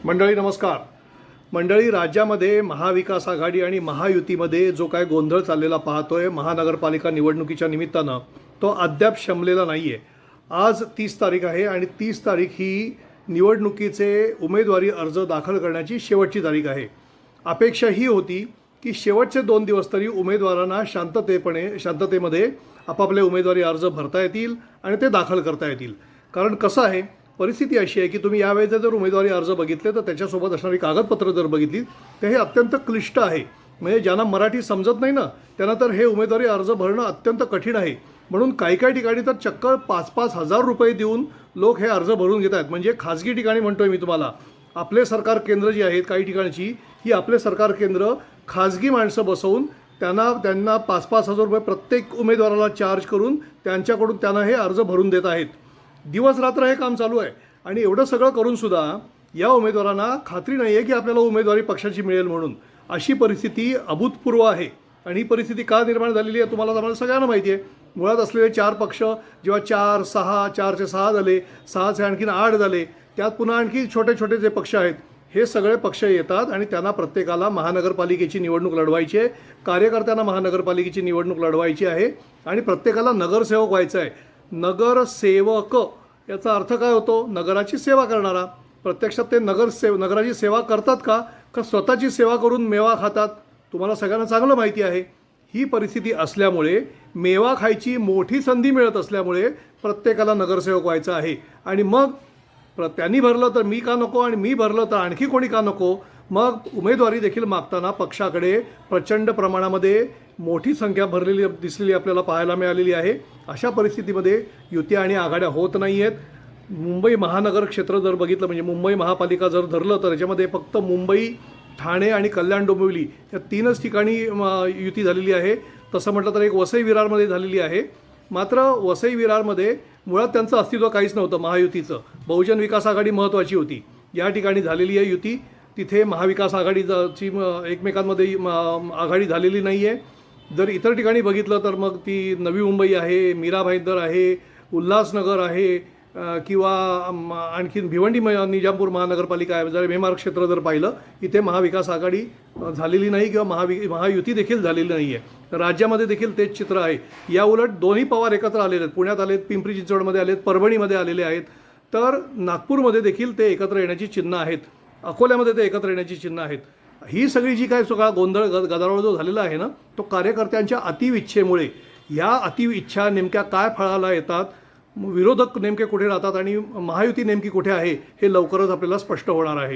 मंडळी नमस्कार. मंडळी, राज्यामध्ये महाविकास आघाडी आणि महायुतीमध्ये जो काय गोंधळ चाललेला पाहतोय महानगरपालिका निवडणुकीच्या निमित्तानं, तो अद्याप शमलेला नाही आहे. आज 30 तारीख आहे आणि 30 तारीख ही निवडणुकीचे उमेदवारी अर्ज दाखल करण्याची शेवटची तारीख आहे. अपेक्षा ही होती की शेवटचे 2 दिवस तरी उमेदवारांना शांततेमध्ये आपापले उमेदवारी अर्ज भरता येतील आणि ते दाखल करता येतील. कारण कसं आहे, परिस्थिती अशी आहे की तुम्ही यावेळेचे जर उमेदवारी अर्ज बघितले तर त्याच्यासोबत असणारी कागदपत्र जर बघितली तर हे अत्यंत क्लिष्ट आहे. म्हणजे ज्यांना मराठी समजत नाही ना, त्यांना तर हे उमेदवारी अर्ज भरणं अत्यंत कठीण आहे. म्हणून काही ठिकाणी तर चक्क 5-5 हजार रुपये देऊन लोक हे अर्ज भरून घेत आहेत. म्हणजे खाजगी ठिकाणी म्हणतोय मी तुम्हाला, आपले सरकार केंद्र जी आहेत काही ठिकाणची, ही आपले सरकार केंद्र खाजगी माणसं बसवून त्यांना 5-5 हजार रुपये प्रत्येक उमेदवाराला चार्ज करून त्यांच्याकडून त्यांना हे अर्ज भरून देत आहेत. दिवस रात्र हे काम चालू आहे आणि एवढं सगळं करूनसुद्धा या उमेदवारांना खात्री नाही आहे की आपल्याला उमेदवारी पक्षाची मिळेल म्हणून. अशी परिस्थिती अभूतपूर्व आहे. आणि ही परिस्थिती का निर्माण झालेली आहे तुम्हाला आम्हाला सगळ्यांना माहिती आहे. मुळात असलेले 4 पक्ष जेव्हा 4चे 6 झाले, 6चे आणखीन 8 झाले, त्यात पुन्हा आणखी छोटे छोटे जे पक्ष आहेत हे सगळे पक्ष येतात आणि त्यांना प्रत्येकाला महानगरपालिकेची निवडणूक लढवायची आहे. कार्यकर्त्यांना महानगरपालिकेची निवडणूक लढवायची आहे आणि प्रत्येकाला नगरसेवक व्हायचं आहे. नगरसेवक याचा अर्थ काय होतो? नगराची सेवा करणारा. प्रत्यक्षात ते नगराची सेवा करतात का स्वतःची सेवा करून मेवा खातात? तुम्हाला सगळ्यांना चांगलं माहिती आहे. ही परिस्थिती असल्यामुळे मेवा खायची मोठी संधी मिळत असल्यामुळे प्रत्येकाला नगरसेवक व्हायचं आहे. आणि मग त्यांनी भरलं तर मी का नको, आणि मी भरलं तर आणखी कोणी का नको? मग उमेदवारी देखील मागताना पक्षाकडे प्रचंड प्रमाणामध्ये मोठी संख्या भरलेली दिसलेली आपल्याला पाहायला मिळालेली आहे. अशा परिस्थितीमध्ये युती आणि आघाड्या होत नाही आहेत. मुंबई महानगर क्षेत्र जर बघितलं, म्हणजे मुंबई महापालिका जर धरलं तर याच्यामध्ये फक्त मुंबई, ठाणे आणि कल्याण डोंबिवली या 3च ठिकाणी युती झालेली आहे. तसं म्हटलं तर एक वसई विरारमध्ये झालेली आहे. मात्र वसई विरारमध्ये मुळात त्यांचं अस्तित्व काहीच नव्हतं. महायुतीचं बहुजन विकास आघाडी महत्त्वाची होती. या ठिकाणी झालेली आहे युती. तिथे महाविकास आघाडीची एकमेकांमध्ये आघाडी झालेली नाही आहे. जर इतर ठिकाणी बघितलं तर मग ती नवी मुंबई आहे, मीरा भाईंदर आहे, उल्हासनगर आहे, किंवा आणखीन भिवंडी निजामपूर महानगरपालिका आहे. जर मेमार क्षेत्र जर पाहिलं, इथे महाविकास आघाडी झालेली नाही किंवा महायुती देखील झालेली नाही आहे. राज्यामध्ये देखील तेच चित्र आहे. या उलट दोन्ही पवार एकत्र आलेले आहेत. पुण्यात आलेत, पिंपरी चिंचवडमध्ये आलेत, परभणीमध्ये आलेले आहेत. तर नागपूरमध्ये देखील ते एकत्र येण्याची चिन्ह आहेत. अकोल्यामध्ये ते एकत्र येण्याची चिन्ह आहेत. ही सगळी जी काय सगळा गोंधळ गदारोळ जो झालेला आहे ना, तो कार्यकर्त्यांच्या अतिइच्छेमुळे. या अतिइच्छा नेमक्या काय फळाला येतात, विरोधक नेमके कुठे राहतात आणि महायुती नेमकी कुठे आहे, हे लवकरच आपल्याला स्पष्ट होणार आहे.